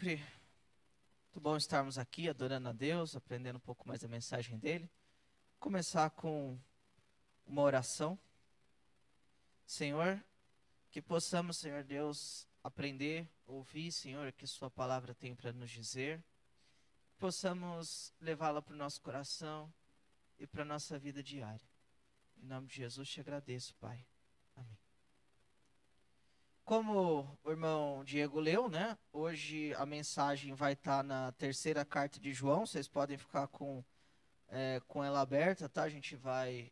sempre muito bom estarmos aqui adorando a Deus, aprendendo um pouco mais da mensagem dele. Começar com uma oração. Senhor, que possamos, Senhor Deus, aprender, ouvir, Senhor, o que sua palavra tem para nos dizer. Possamos levá-la para o nosso coração e para a nossa vida diária. Em nome de Jesus te agradeço, Pai. Amém. Como o irmão Diego leu, né? Hoje a mensagem vai estar na terceira carta de João. Vocês podem ficar com ela aberta, tá? A gente vai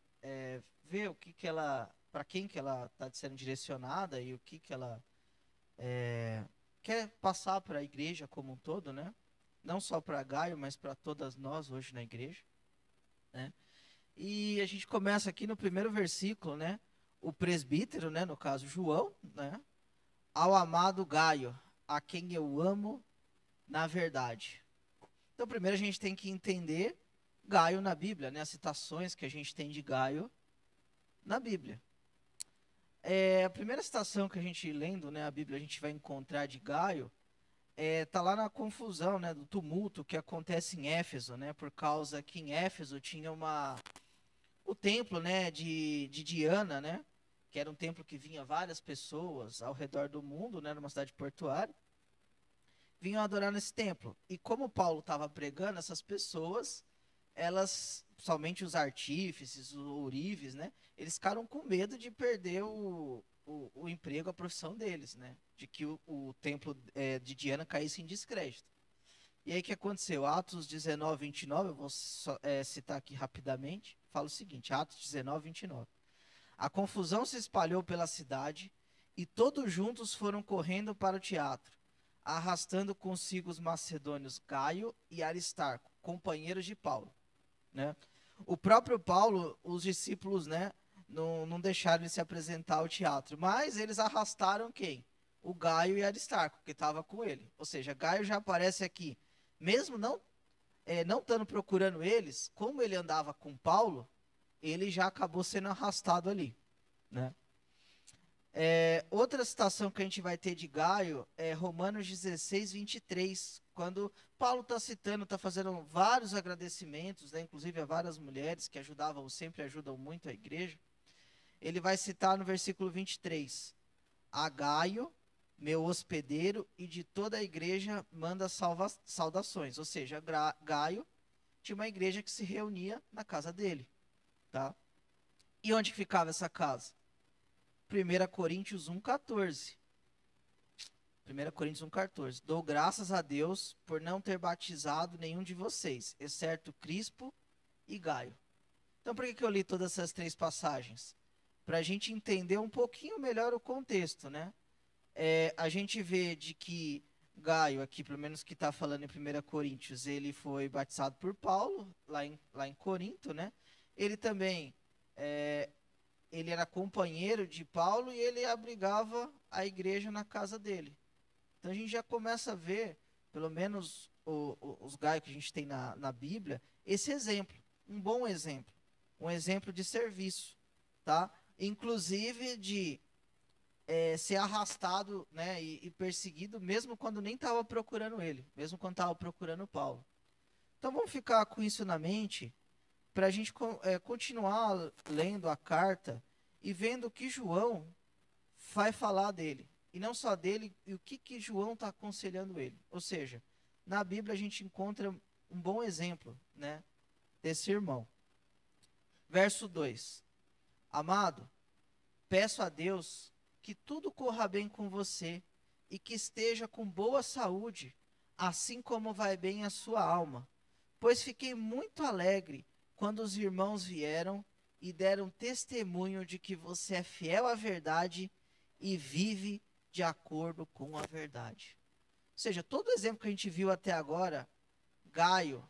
ver o que ela, para quem que ela está sendo direcionada e o que ela quer passar para a igreja como um todo, né? Não só para Gaio, mas para todas nós hoje na igreja, né? E a gente começa aqui no primeiro versículo, né? O presbítero, né? No caso João, né? Ao amado Gaio, a quem eu amo na verdade. Então, primeiro a gente tem que entender Gaio na Bíblia, né? As citações que a gente tem de Gaio na Bíblia. A primeira citação que a gente lendo, né, a Bíblia, a gente vai encontrar de Gaio, tá lá na confusão, né, do tumulto que acontece em Éfeso, né? Por causa que em Éfeso tinha o templo, né, de Diana, né? Que era um templo que vinha várias pessoas ao redor do mundo, né, numa cidade portuária, vinham adorar nesse templo. E como Paulo estava pregando, essas pessoas, elas, somente os artífices, os ourives, né, eles ficaram com medo de perder o emprego, a profissão deles, né, de que o templo de Diana caísse em descrédito. E aí o que aconteceu? Atos 19, 29, eu vou citar aqui rapidamente, fala o seguinte, Atos 19, 29. A confusão se espalhou pela cidade e todos juntos foram correndo para o teatro, arrastando consigo os macedônios Gaio e Aristarco, companheiros de Paulo, né? O próprio Paulo, os discípulos, né, não deixaram ele se apresentar ao teatro, mas eles arrastaram quem? O Gaio e Aristarco, que estava com ele. Ou seja, Gaio já aparece aqui, mesmo não estando procurando eles, como ele andava com Paulo, ele já acabou sendo arrastado ali, né? Outra citação que a gente vai ter de Gaio é Romanos 16, 23, quando Paulo está citando, está fazendo vários agradecimentos, né, inclusive a várias mulheres que ajudavam, sempre ajudam muito a igreja. Ele vai citar no versículo 23, a Gaio, meu hospedeiro, e de toda a igreja manda saudações. Ou seja, Gaio tinha uma igreja que se reunia na casa dele, tá? E onde ficava essa casa? 1 Coríntios 1,14. 1 Coríntios 1,14. Dou graças a Deus por não ter batizado nenhum de vocês, exceto Crispo e Gaio. Então, por que eu li todas essas três passagens? Para a gente entender um pouquinho melhor o contexto, né? A gente vê de que Gaio, aqui, pelo menos que está falando em 1 Coríntios, ele foi batizado por Paulo, lá em Corinto, né? Ele também ele era companheiro de Paulo e ele abrigava a igreja na casa dele. Então a gente já começa a ver, pelo menos os gaios que a gente tem na Bíblia, esse exemplo, um bom exemplo, um exemplo de serviço, tá? Inclusive de ser arrastado, né, e perseguido, mesmo quando nem estava procurando ele, mesmo quando estava procurando Paulo. Então vamos ficar com isso na mente, para a gente continuar lendo a carta e vendo o que João vai falar dele. E não só dele, e o que João está aconselhando ele. Ou seja, na Bíblia a gente encontra um bom exemplo, né, desse irmão. Verso 2. Amado, peço a Deus que tudo corra bem com você e que esteja com boa saúde, assim como vai bem a sua alma. Pois fiquei muito alegre quando os irmãos vieram e deram testemunho de que você é fiel à verdade e vive de acordo com a verdade. Ou seja, todo exemplo que a gente viu até agora, Gaio,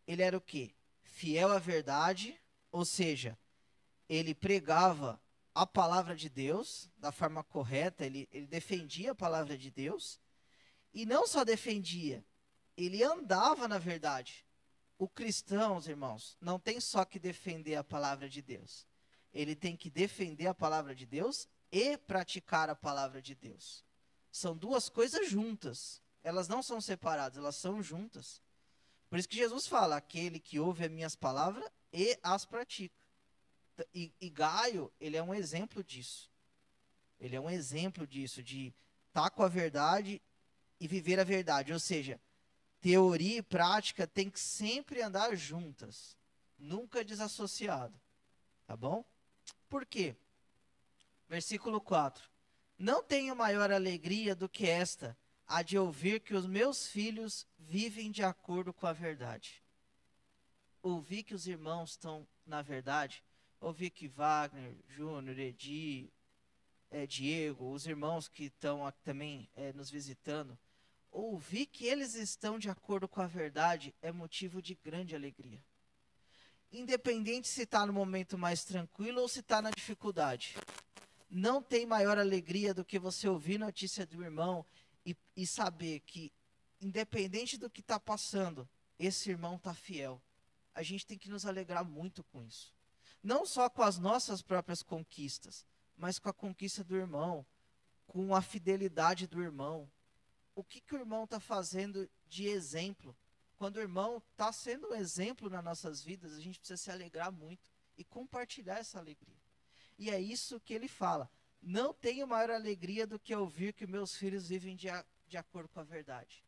ele era o quê? Fiel à verdade, ou seja, ele pregava a palavra de Deus da forma correta, ele defendia a palavra de Deus, e não só defendia, ele andava na verdade. O cristão, os irmãos, não tem só que defender a palavra de Deus. Ele tem que defender a palavra de Deus e praticar a palavra de Deus. São duas coisas juntas. Elas não são separadas, elas são juntas. Por isso que Jesus fala, aquele que ouve as minhas palavras e as pratica. E Gaio, ele é um exemplo disso. Ele é um exemplo disso, de estar com a verdade e viver a verdade. Ou seja, teoria e prática tem que sempre andar juntas, nunca desassociado. Tá bom? Por quê? Versículo 4. Não tenho maior alegria do que esta, a de ouvir que os meus filhos vivem de acordo com a verdade. Ouvir que os irmãos estão na verdade, ouvir que Wagner, Júnior, Edi, Diego, os irmãos que estão aqui também nos visitando, ouvir que eles estão de acordo com a verdade é motivo de grande alegria. Independente se está no momento mais tranquilo ou se está na dificuldade. Não tem maior alegria do que você ouvir notícia do irmão e saber que, independente do que está passando, esse irmão está fiel. A gente tem que nos alegrar muito com isso. Não só com as nossas próprias conquistas, mas com a conquista do irmão, com a fidelidade do irmão. O que o irmão está fazendo de exemplo? Quando o irmão está sendo um exemplo nas nossas vidas, a gente precisa se alegrar muito e compartilhar essa alegria. E é isso que ele fala. Não tenho maior alegria do que ouvir que meus filhos vivem de acordo com a verdade.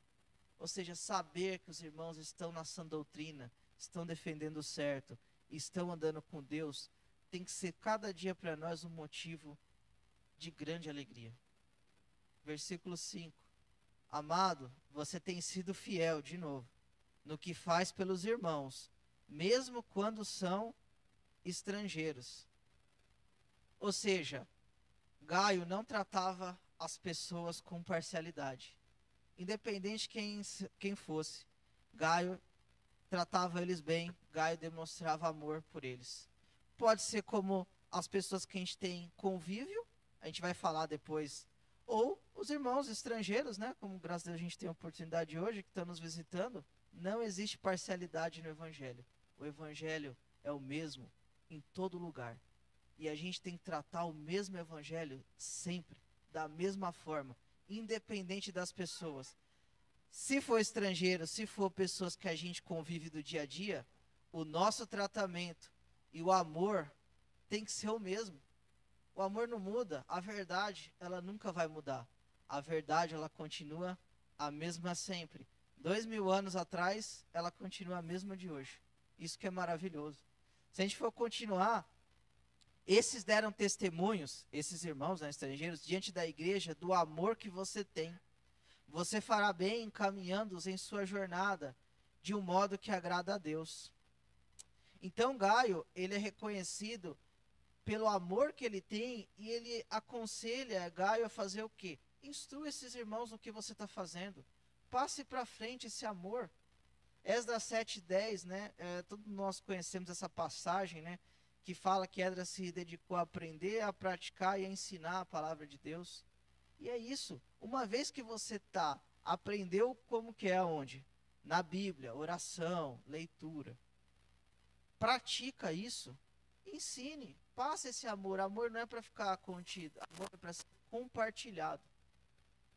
Ou seja, saber que os irmãos estão na sã doutrina, estão defendendo o certo, estão andando com Deus, tem que ser cada dia para nós um motivo de grande alegria. Versículo 5. Amado, você tem sido fiel, de novo, no que faz pelos irmãos, mesmo quando são estrangeiros. Ou seja, Gaio não tratava as pessoas com parcialidade. Independente quem fosse, Gaio tratava eles bem, Gaio demonstrava amor por eles. Pode ser como as pessoas que a gente tem convívio, a gente vai falar depois, ou os irmãos estrangeiros, né? Como graças a Deus a gente tem a oportunidade hoje, que estão nos visitando. Não existe parcialidade no Evangelho. O Evangelho é o mesmo em todo lugar. E a gente tem que tratar o mesmo Evangelho sempre, da mesma forma, independente das pessoas. Se for estrangeiro, se for pessoas que a gente convive do dia a dia, o nosso tratamento e o amor tem que ser o mesmo. O amor não muda, a verdade, ela nunca vai mudar. A verdade, ela continua a mesma sempre. 2000 anos atrás, ela continua a mesma de hoje. Isso que é maravilhoso. Se a gente for continuar, esses deram testemunhos, esses irmãos, né, estrangeiros, diante da igreja, do amor que você tem. Você fará bem encaminhando-os em sua jornada, de um modo que agrada a Deus. Então, Gaio, ele é reconhecido pelo amor que ele tem, e ele aconselha Gaio a fazer o quê? Instrua esses irmãos no que você está fazendo. Passe para frente esse amor. Esdras 7:10, né? Todos nós conhecemos essa passagem, né? Que fala que Esdras se dedicou a aprender, a praticar e a ensinar a palavra de Deus. E é isso. Uma vez que você aprendeu como que é onde? Na Bíblia, oração, leitura. Pratica isso. Ensine. Passe esse amor. Amor não é para ficar contido. Amor é para ser compartilhado.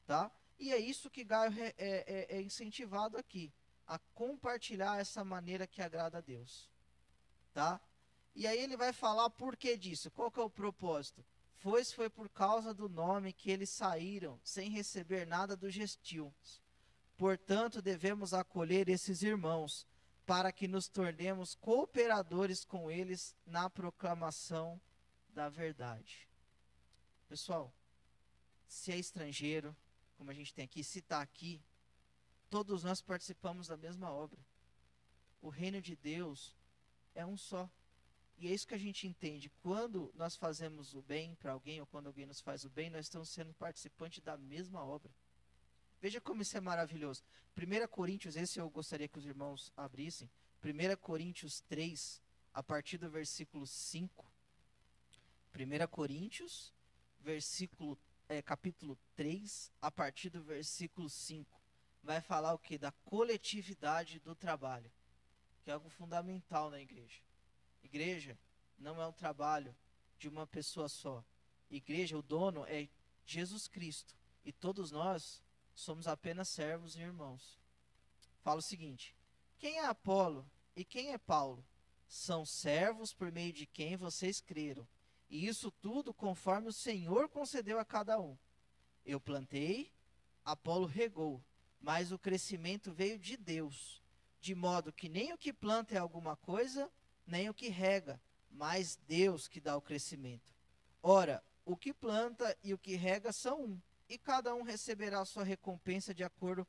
Tá? E é isso que Gaio é incentivado aqui. A compartilhar essa maneira que agrada a Deus. Tá? E aí ele vai falar por que disso. Qual que é o propósito? Foi por causa do nome que eles saíram, sem receber nada dos gentios. Portanto, devemos acolher esses irmãos, para que nos tornemos cooperadores com eles na proclamação da verdade. Pessoal, se é estrangeiro, como a gente tem aqui, se está aqui, todos nós participamos da mesma obra. O reino de Deus é um só. E é isso que a gente entende. Quando nós fazemos o bem para alguém, ou quando alguém nos faz o bem, nós estamos sendo participantes da mesma obra. Veja como isso é maravilhoso. 1 Coríntios, esse eu gostaria que os irmãos abrissem. 1 Coríntios 3, a partir do versículo 5. 1 Coríntios, capítulo 3, a partir do versículo 5. Vai falar o que? Da coletividade do trabalho, que é algo fundamental na igreja. Igreja não é um trabalho de uma pessoa só. Igreja, o dono é Jesus Cristo. E todos nós somos apenas servos e irmãos. Fala o seguinte: quem é Apolo e quem é Paulo? São servos por meio de quem vocês creram. E isso tudo conforme o Senhor concedeu a cada um. Eu plantei, Apolo regou, mas o crescimento veio de Deus. De modo que nem o que planta é alguma coisa, nem o que rega, mas Deus que dá o crescimento. Ora, o que planta e o que rega são um, e cada um receberá a sua recompensa de acordo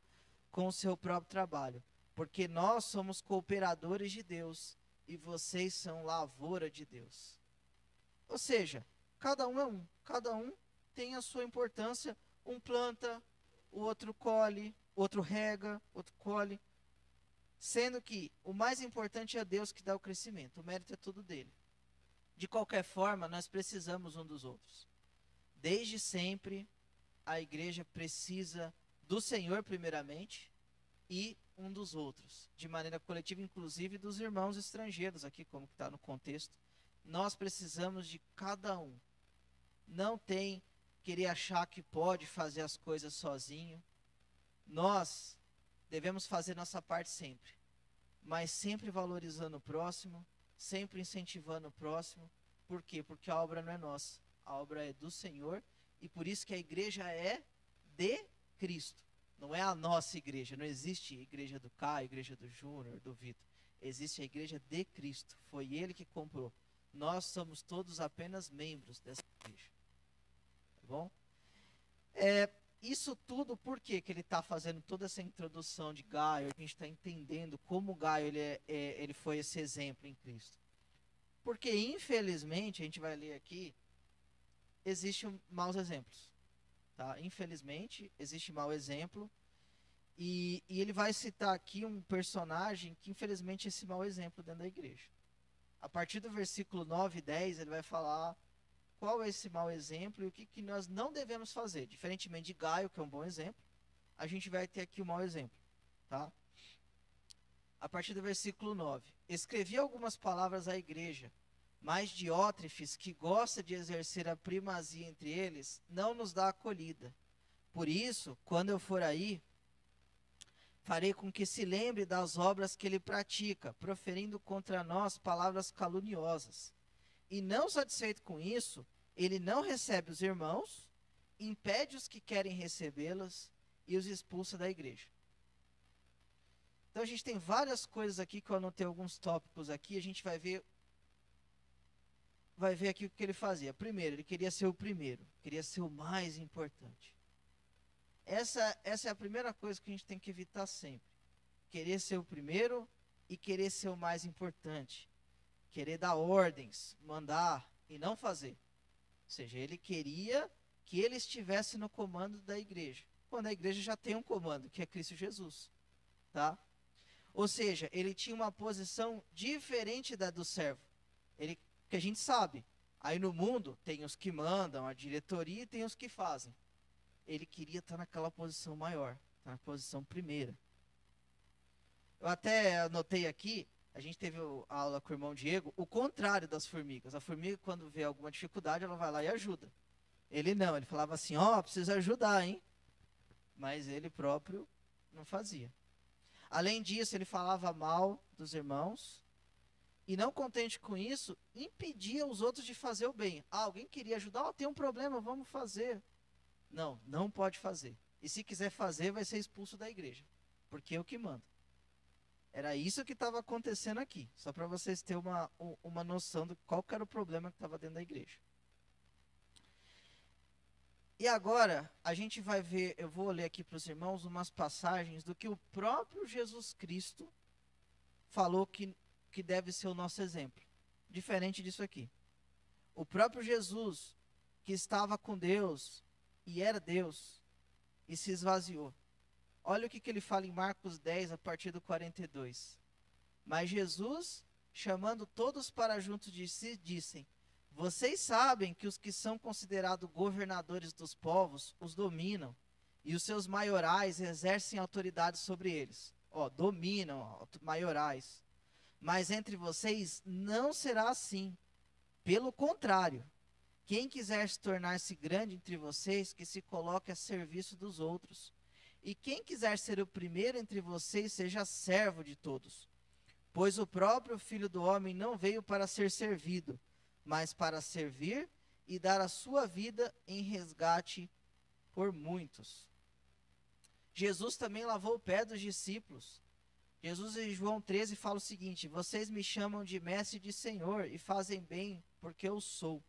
com o seu próprio trabalho. Porque nós somos cooperadores de Deus, e vocês são lavoura de Deus. Ou seja, cada um é um, cada um tem a sua importância. Um planta, o outro colhe, outro rega, outro colhe. Sendo que o mais importante é Deus que dá o crescimento, o mérito é tudo dele. De qualquer forma, nós precisamos um dos outros. Desde sempre, a igreja precisa do Senhor primeiramente e um dos outros, de maneira coletiva, inclusive dos irmãos estrangeiros aqui, como está no contexto. Nós precisamos de cada um. Não tem querer achar que pode fazer as coisas sozinho. Nós devemos fazer nossa parte sempre, mas sempre valorizando o próximo, sempre incentivando o próximo. Por quê? Porque a obra não é nossa, a obra é do Senhor, e por isso que a igreja é de Cristo. Não é a nossa igreja, não existe igreja do Caio, igreja do Júnior, do Vitor. Existe a igreja de Cristo, foi Ele que comprou. Nós somos todos apenas membros dessa igreja. Tá bom? Isso tudo, por que ele está fazendo toda essa introdução de Gaio? A gente está entendendo como Gaio ele foi esse exemplo em Cristo. Porque, infelizmente, a gente vai ler aqui, existem maus exemplos. Tá? Infelizmente, existe mau exemplo. E ele vai citar aqui um personagem que, infelizmente, é esse mau exemplo dentro da igreja. A partir do versículo 9 e 10, ele vai falar qual é esse mau exemplo e o que nós não devemos fazer. Diferentemente de Gaio, que é um bom exemplo, a gente vai ter aqui um mau exemplo. Tá? A partir do versículo 9. Escrevi algumas palavras à igreja, mas Diótrefes, que gosta de exercer a primazia entre eles, não nos dá acolhida. Por isso, quando eu for aí, farei com que se lembre das obras que ele pratica, proferindo contra nós palavras caluniosas. E não satisfeito com isso, ele não recebe os irmãos, impede os que querem recebê-los e os expulsa da igreja. Então a gente tem várias coisas aqui que eu anotei alguns tópicos aqui, a gente vai ver aqui o que ele fazia. Primeiro, ele queria ser o primeiro, queria ser o mais importante. Essa é a primeira coisa que a gente tem que evitar sempre. Querer ser o primeiro e querer ser o mais importante. Querer dar ordens, mandar e não fazer. Ou seja, ele queria que ele estivesse no comando da igreja, quando a igreja já tem um comando, que é Cristo Jesus. Tá? Ou seja, ele tinha uma posição diferente da do servo. Que a gente sabe, aí no mundo tem os que mandam, a diretoria, e tem os que fazem. Ele queria estar naquela posição maior, na posição primeira. Eu até anotei aqui, a gente teve a aula com o irmão Diego, o contrário das formigas. A formiga, quando vê alguma dificuldade, ela vai lá e ajuda. Ele não, ele falava assim, precisa ajudar, hein? Mas ele próprio não fazia. Além disso, ele falava mal dos irmãos, e não contente com isso, impedia os outros de fazer o bem. Alguém queria ajudar, tem um problema, vamos fazer. Não, não pode fazer. E se quiser fazer, vai ser expulso da igreja, porque eu que mando. Era isso que estava acontecendo aqui, só para vocês terem uma noção de qual que era o problema que estava dentro da igreja. E agora, a gente vai ver, eu vou ler aqui para os irmãos umas passagens do que o próprio Jesus Cristo falou que deve ser o nosso exemplo. Diferente disso aqui. O próprio Jesus, que estava com Deus e era Deus, e se esvaziou. Olha o que ele fala em Marcos 10, a partir do 42. Mas Jesus, chamando todos para junto de si, disse: vocês sabem que os que são considerados governadores dos povos os dominam, e os seus maiorais exercem autoridade sobre eles. Dominam, maiorais. Mas entre vocês não será assim. Pelo contrário, quem quiser se tornar-se grande entre vocês, que se coloque a serviço dos outros. E quem quiser ser o primeiro entre vocês, seja servo de todos. Pois o próprio Filho do Homem não veio para ser servido, mas para servir e dar a sua vida em resgate por muitos. Jesus também lavou o pé dos discípulos. Jesus em João 13 fala o seguinte: vocês me chamam de mestre e de senhor, e fazem bem, porque eu sou.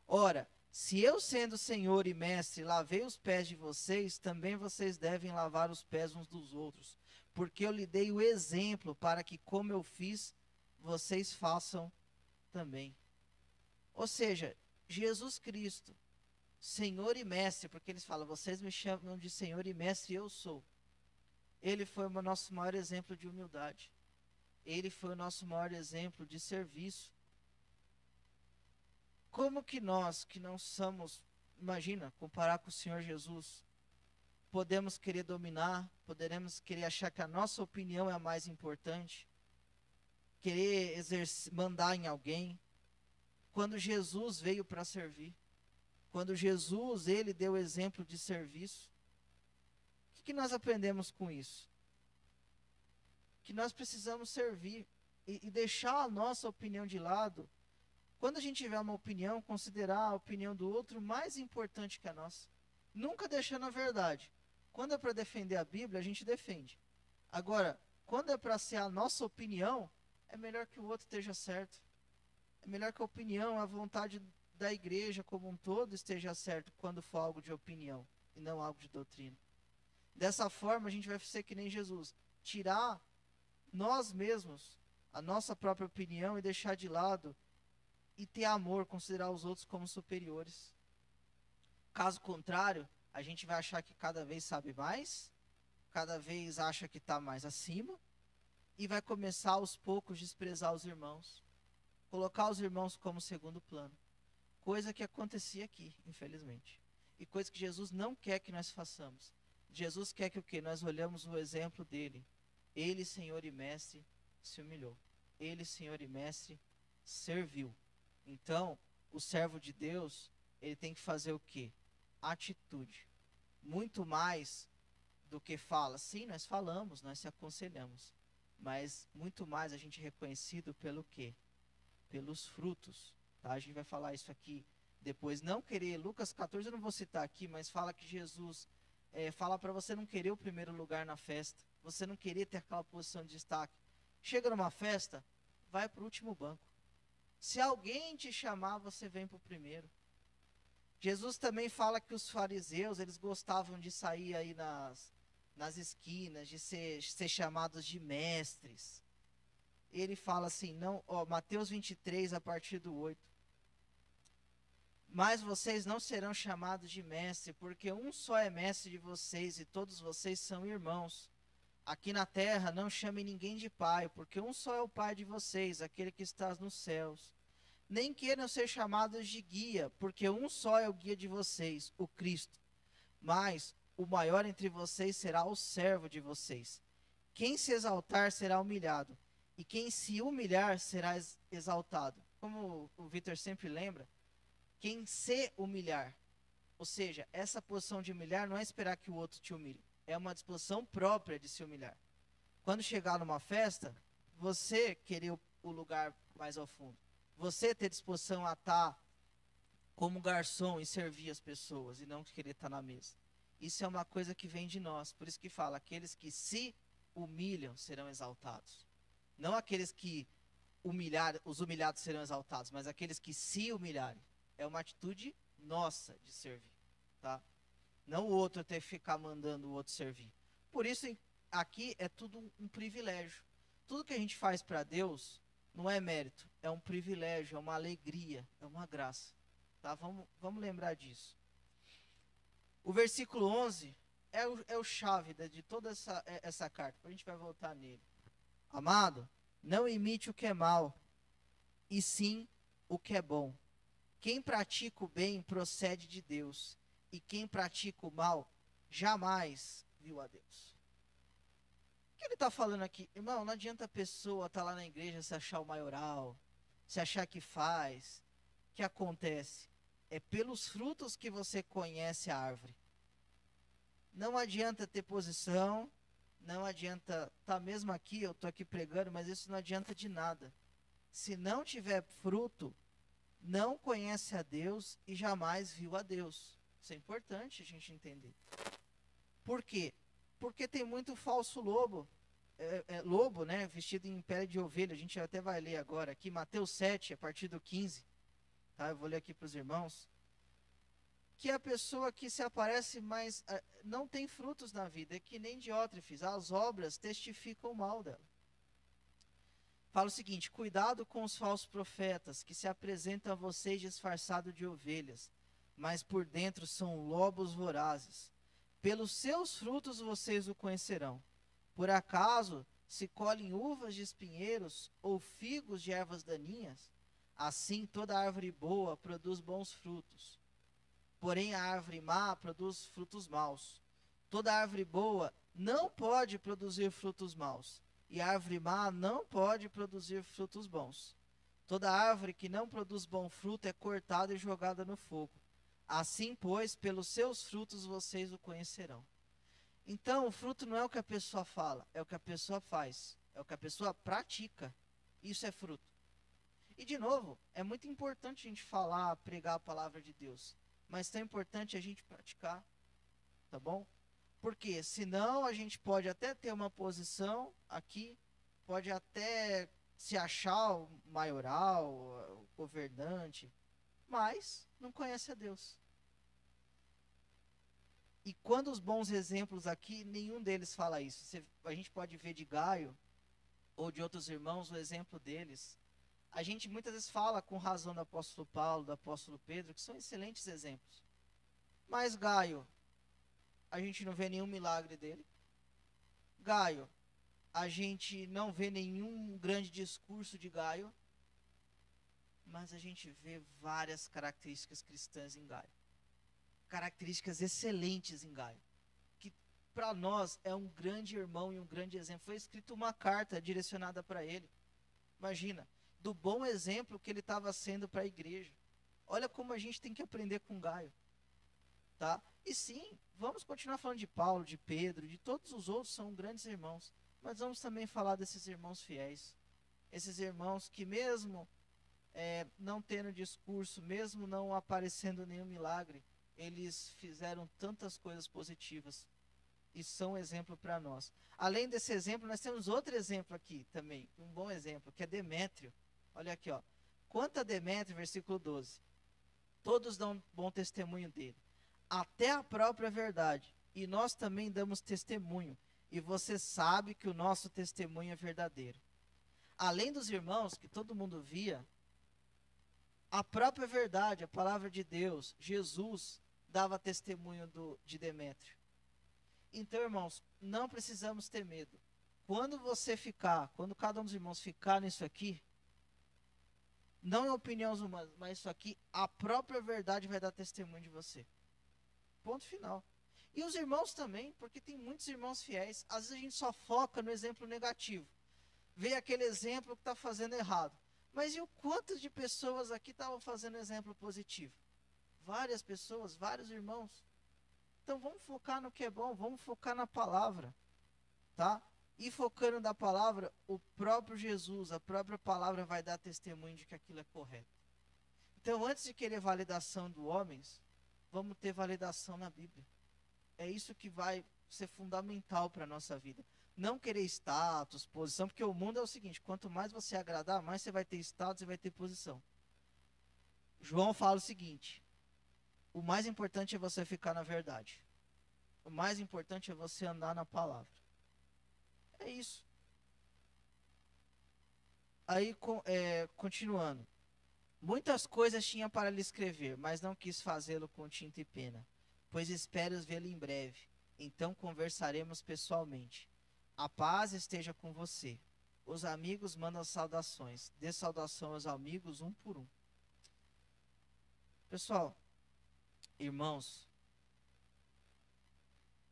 Ora, se eu, sendo senhor e mestre, lavei os pés de vocês, também vocês devem lavar os pés uns dos outros, porque eu lhe dei o exemplo para que, como eu fiz, vocês façam também. Ou seja, Jesus Cristo, Senhor e Mestre, porque eles falam, vocês me chamam de Senhor e Mestre, e eu sou. Ele foi o nosso maior exemplo de humildade. Ele foi o nosso maior exemplo de serviço. Como que nós, que não somos, imagina, comparar com o Senhor Jesus, podemos querer dominar, poderemos querer achar que a nossa opinião é a mais importante, querer mandar em alguém, quando Jesus veio para servir, quando Jesus, ele deu exemplo de serviço. O que nós aprendemos com isso? Que nós precisamos servir e deixar a nossa opinião de lado. Quando a gente tiver uma opinião, considerar a opinião do outro mais importante que a nossa. Nunca deixando a verdade. Quando é para defender a Bíblia, a gente defende. Agora, quando é para ser a nossa opinião, é melhor que o outro esteja certo. É melhor que a opinião, a vontade da igreja como um todo esteja certo quando for algo de opinião e não algo de doutrina. Dessa forma, a gente vai ser que nem Jesus. Tirar nós mesmos, a nossa própria opinião e deixar de lado e ter amor, considerar os outros como superiores. Caso contrário, a gente vai achar que cada vez sabe mais, cada vez acha que está mais acima, e vai começar aos poucos a desprezar os irmãos, colocar os irmãos como segundo plano. Coisa que acontecia aqui, infelizmente. E coisa que Jesus não quer que nós façamos. Jesus quer que o quê? Nós olhamos o exemplo dele. Ele, Senhor e Mestre, se humilhou. Ele, Senhor e Mestre, serviu. Então, o servo de Deus, ele tem que fazer o quê? Atitude. Muito mais do que fala. Sim, nós falamos, nós se aconselhamos. Mas muito mais a gente é reconhecido pelo quê? Pelos frutos. Tá? A gente vai falar isso aqui depois. Não querer, Lucas 14 eu não vou citar aqui, mas fala que Jesus fala para você não querer o primeiro lugar na festa. Você não querer ter aquela posição de destaque. Chega numa festa, vai para o último banco. Se alguém te chamar, você vem para o primeiro. Jesus também fala que os fariseus, eles gostavam de sair aí nas esquinas, de ser chamados de mestres. Ele fala assim, não, Mateus 23, a partir do 8. Mas vocês não serão chamados de mestre, porque um só é mestre de vocês, e todos vocês são irmãos. Aqui na terra não chame ninguém de pai, porque um só é o pai de vocês, aquele que está nos céus. Nem queiram ser chamados de guia, porque um só é o guia de vocês, o Cristo. Mas o maior entre vocês será o servo de vocês. Quem se exaltar será humilhado, e quem se humilhar será exaltado. Como o Vitor sempre lembra, quem se humilhar, ou seja, essa posição de humilhar não é esperar que o outro te humilhe, é uma disposição própria de se humilhar. Quando chegar numa festa, você querer o lugar mais ao fundo, você ter disposição a estar como garçom e servir as pessoas e não querer estar na mesa. Isso é uma coisa que vem de nós, por isso que fala, aqueles que se humilham serão exaltados. Não aqueles que os humilhados serão exaltados, mas aqueles que se humilharem. É uma atitude nossa de servir, tá? Não o outro ter que ficar mandando o outro servir. Por isso, aqui é tudo um privilégio. Tudo que a gente faz para Deus não é mérito, é um privilégio, é uma alegria, é uma graça. Tá? Vamos lembrar disso. O versículo 11 é o chave de toda essa carta. A gente vai voltar nele. Amado, não imite o que é mal, e sim o que é bom. Quem pratica o bem procede de Deus, e quem pratica o mal jamais viu a Deus. O que ele está falando aqui? Irmão, não adianta a pessoa estar lá na igreja se achar o maioral, se achar que faz, que acontece. É pelos frutos que você conhece a árvore. Não adianta ter posição, não adianta estar mesmo aqui, eu estou aqui pregando, mas isso não adianta de nada. Se não tiver fruto, não conhece a Deus e jamais viu a Deus. Isso é importante a gente entender. Por quê? Porque tem muito falso lobo, lobo, né, vestido em pele de ovelha. A gente até vai ler agora aqui, Mateus 7, a partir do 15. Tá? Eu vou ler aqui para os irmãos. Que a pessoa que se aparece, mas não tem frutos na vida, é que nem Diótrefes, as obras testificam o mal dela. Fala o seguinte: cuidado com os falsos profetas, que se apresentam a vocês disfarçados de ovelhas, mas por dentro são lobos vorazes. Pelos seus frutos vocês o conhecerão. Por acaso se colhem uvas de espinheiros ou figos de ervas daninhas? Assim toda árvore boa produz bons frutos. Porém a árvore má produz frutos maus. Toda árvore boa não pode produzir frutos maus, e a árvore má não pode produzir frutos bons. Toda árvore que não produz bom fruto é cortada e jogada no fogo. Assim, pois, pelos seus frutos vocês o conhecerão. Então, o fruto não é o que a pessoa fala, é o que a pessoa faz, é o que a pessoa pratica. Isso é fruto. E, de novo, é muito importante a gente falar, pregar a palavra de Deus, mas tão importante a gente praticar, tá bom? Porque senão a gente pode até ter uma posição aqui, pode até se achar o maioral, o governante, mas não conhece a Deus. E quando os bons exemplos aqui, nenhum deles fala isso. A gente pode ver de Gaio ou de outros irmãos o exemplo deles. A gente muitas vezes fala com razão do apóstolo Paulo, do apóstolo Pedro, que são excelentes exemplos. Mas Gaio, a gente não vê nenhum milagre dele. Gaio, a gente não vê nenhum grande discurso de Gaio, mas a gente vê várias características cristãs em Gaio. Características excelentes em Gaio, que para nós é um grande irmão e um grande exemplo. Foi escrito uma carta direcionada para ele. Imagina, do bom exemplo que ele estava sendo para a igreja. Olha como a gente tem que aprender com Gaio. Tá? E sim, vamos continuar falando de Paulo, de Pedro, de todos os outros, são grandes irmãos. Mas vamos também falar desses irmãos fiéis. Esses irmãos que mesmo não tendo discurso, mesmo não aparecendo nenhum milagre, eles fizeram tantas coisas positivas. E são exemplo para nós. Além desse exemplo, nós temos outro exemplo aqui também, um bom exemplo, que é Demétrio. Olha aqui, ó. Quanto a Demétrio, versículo 12. Todos dão bom testemunho dele, até a própria verdade. E nós também damos testemunho. E você sabe que o nosso testemunho é verdadeiro. Além dos irmãos, que todo mundo via, a própria verdade, a palavra de Deus, Jesus, dava testemunho de Demétrio. Então, irmãos, não precisamos ter medo. Quando cada um dos irmãos ficar nisso aqui, não é opiniões humanas, mas isso aqui, a própria verdade vai dar testemunho de você. Ponto final. E os irmãos também, porque tem muitos irmãos fiéis. Às vezes a gente só foca no exemplo negativo. Vê aquele exemplo que está fazendo errado. Mas e o quanto de pessoas aqui estavam fazendo exemplo positivo? Várias pessoas, vários irmãos. Então vamos focar no que é bom, vamos focar na palavra, tá? E focando na palavra, o próprio Jesus, a própria palavra vai dar testemunho de que aquilo é correto. Então, antes de querer validação dos homens, vamos ter validação na Bíblia. É isso que vai ser fundamental para a nossa vida. Não querer status, posição, porque o mundo é o seguinte: quanto mais você agradar, mais você vai ter status e vai ter posição. João fala o seguinte: o mais importante é você ficar na verdade. O mais importante é você andar na palavra. É isso. Aí, continuando. Muitas coisas tinha para lhe escrever, mas não quis fazê-lo com tinta e pena, pois espero vê-lo em breve. Então conversaremos pessoalmente. A paz esteja com você. Os amigos mandam saudações. Dê saudação aos amigos um por um. Pessoal, irmãos,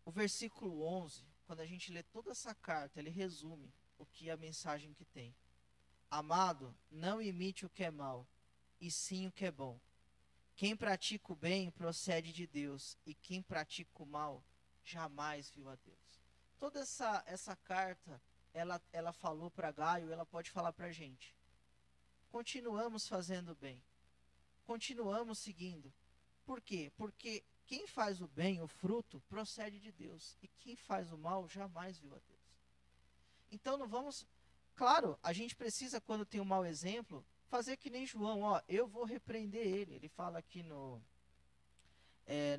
o versículo 11, quando a gente lê toda essa carta, ele resume o que é a mensagem que tem. Amado, não imite o que é mal, e sim o que é bom. Quem pratica o bem procede de Deus, e quem pratica o mal jamais viu a Deus. Toda essa carta, ela falou para Gaio, ela pode falar para a gente. Continuamos fazendo bem. Continuamos seguindo. Por quê? Porque quem faz o bem, o fruto, procede de Deus. E quem faz o mal, jamais viu a Deus. Então não vamos... Claro, a gente precisa, quando tem um mau exemplo, fazer que nem João. Ó, eu vou repreender ele. Ele fala aqui no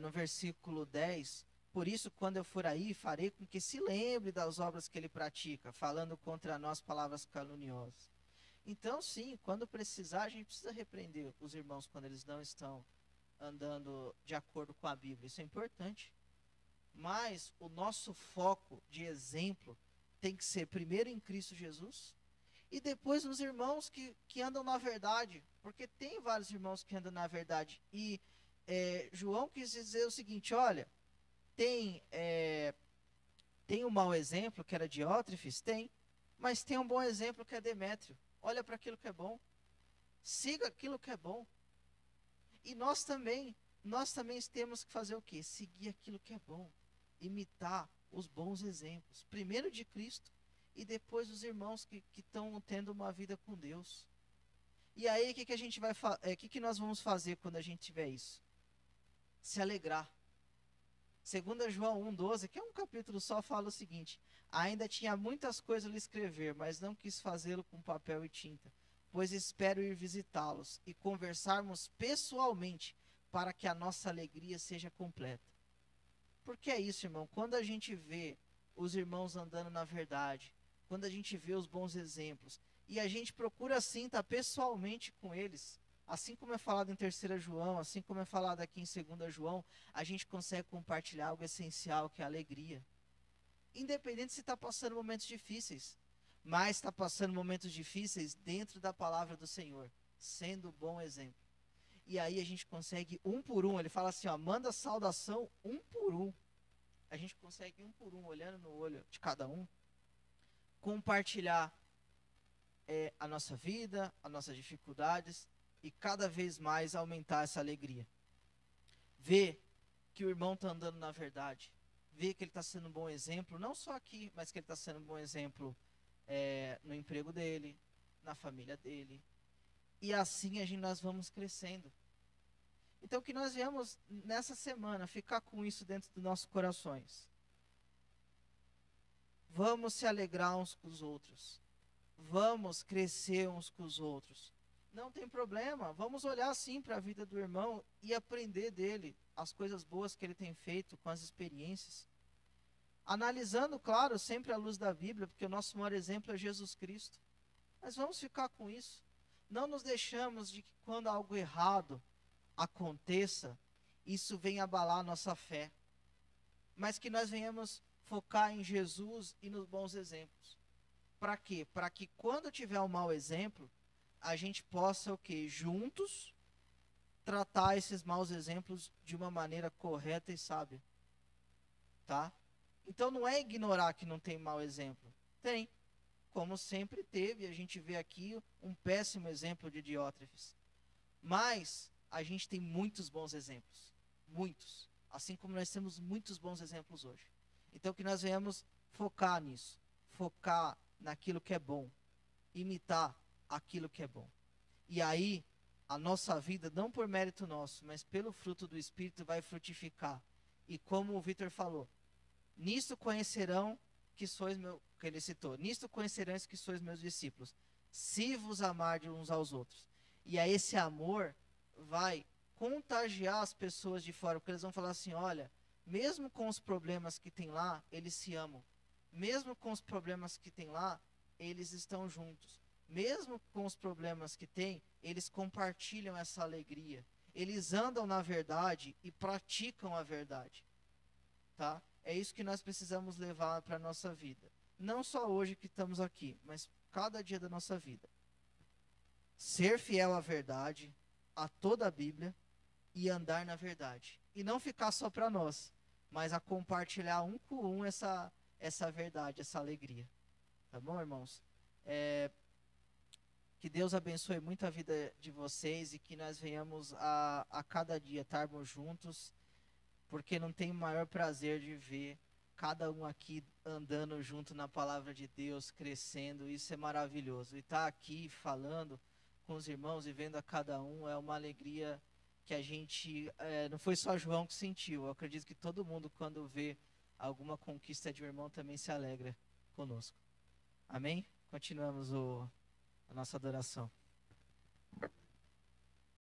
versículo 10... Por isso, quando eu for aí, farei com que se lembre das obras que ele pratica, falando contra nós palavras caluniosas. Então, sim, quando precisar, a gente precisa repreender os irmãos quando eles não estão andando de acordo com a Bíblia. Isso é importante. Mas o nosso foco de exemplo tem que ser primeiro em Cristo Jesus e depois nos irmãos que andam na verdade. Porque tem vários irmãos que andam na verdade. E João quis dizer o seguinte, olha... Tem um mau exemplo, que era Diótrefes? Tem. Mas tem um bom exemplo, que é Demétrio. Olha para aquilo que é bom. Siga aquilo que é bom. E nós também temos que fazer o quê? Seguir aquilo que é bom. Imitar os bons exemplos. Primeiro de Cristo e depois dos irmãos que estão tendo uma vida com Deus. E aí, o que nós vamos fazer quando a gente tiver isso? Se alegrar. 2 João 1,12, que é um capítulo só, fala o seguinte: ainda tinha muitas coisas a lhe escrever, mas não quis fazê-lo com papel e tinta, pois espero ir visitá-los e conversarmos pessoalmente, para que a nossa alegria seja completa. Porque é isso, irmão, quando a gente vê os irmãos andando na verdade, quando a gente vê os bons exemplos, e a gente procura assim estar pessoalmente com eles, assim como é falado em 3 João, assim como é falado aqui em 2 João, a gente consegue compartilhar algo essencial, que é a alegria. Independente se está passando momentos difíceis, mas está passando momentos difíceis dentro da palavra do Senhor, sendo bom exemplo. E aí a gente consegue um por um, ele fala assim, ó, manda saudação um por um. A gente consegue um por um, olhando no olho de cada um, compartilhar a nossa vida, as nossas dificuldades, e cada vez mais aumentar essa alegria. Ver que o irmão está andando na verdade. Ver que ele está sendo um bom exemplo, não só aqui, mas que ele está sendo um bom exemplo no emprego dele, na família dele. E assim nós vamos crescendo. Então que nós viemos nessa semana ficar com isso dentro dos nossos corações. Vamos se alegrar uns com os outros. Vamos crescer uns com os outros. Não tem problema, vamos olhar sim para a vida do irmão e aprender dele as coisas boas que ele tem feito com as experiências. Analisando, claro, sempre à luz da Bíblia, porque o nosso maior exemplo é Jesus Cristo. Mas vamos ficar com isso. Não nos deixamos de que quando algo errado aconteça, isso venha abalar a nossa fé. Mas que nós venhamos focar em Jesus e nos bons exemplos. Para quê? Para que quando tiver um mau exemplo, a gente possa o quê? Juntos tratar esses maus exemplos de uma maneira correta e sábia. Tá? Então não é ignorar que não tem mau exemplo. Tem. Como sempre teve, a gente vê aqui um péssimo exemplo de Diótrefes. Mas a gente tem muitos bons exemplos. Muitos. Assim como nós temos muitos bons exemplos hoje. Então que nós venhamos focar nisso. Focar naquilo que é bom. Imitar aquilo que é bom. E aí, a nossa vida, não por mérito nosso, mas pelo fruto do Espírito, vai frutificar. E como o Vitor falou, nisto conhecerão que sois que ele citou, nisto conhecerão que sois meus discípulos, se vos amardes uns aos outros. E aí esse amor vai contagiar as pessoas de fora, porque eles vão falar assim, olha, mesmo com os problemas que tem lá, eles se amam. Mesmo com os problemas que tem lá, eles estão juntos. Mesmo com os problemas que tem, eles compartilham essa alegria. Eles andam na verdade e praticam a verdade. Tá? É isso que nós precisamos levar para a nossa vida. Não só hoje que estamos aqui, mas cada dia da nossa vida. Ser fiel à verdade, a toda a Bíblia, e andar na verdade. E não ficar só para nós, mas a compartilhar um com um essa verdade, essa alegria. Tá bom, irmãos? Que Deus abençoe muito a vida de vocês e que nós venhamos a cada dia estarmos juntos porque não tem maior prazer de ver cada um aqui andando junto na palavra de Deus, crescendo. Isso é maravilhoso. E estar aqui falando com os irmãos e vendo a cada um é uma alegria que a gente, não foi só João que sentiu. Eu acredito que todo mundo, quando vê alguma conquista de um irmão, também se alegra conosco. Amém? Continuamos a nossa adoração.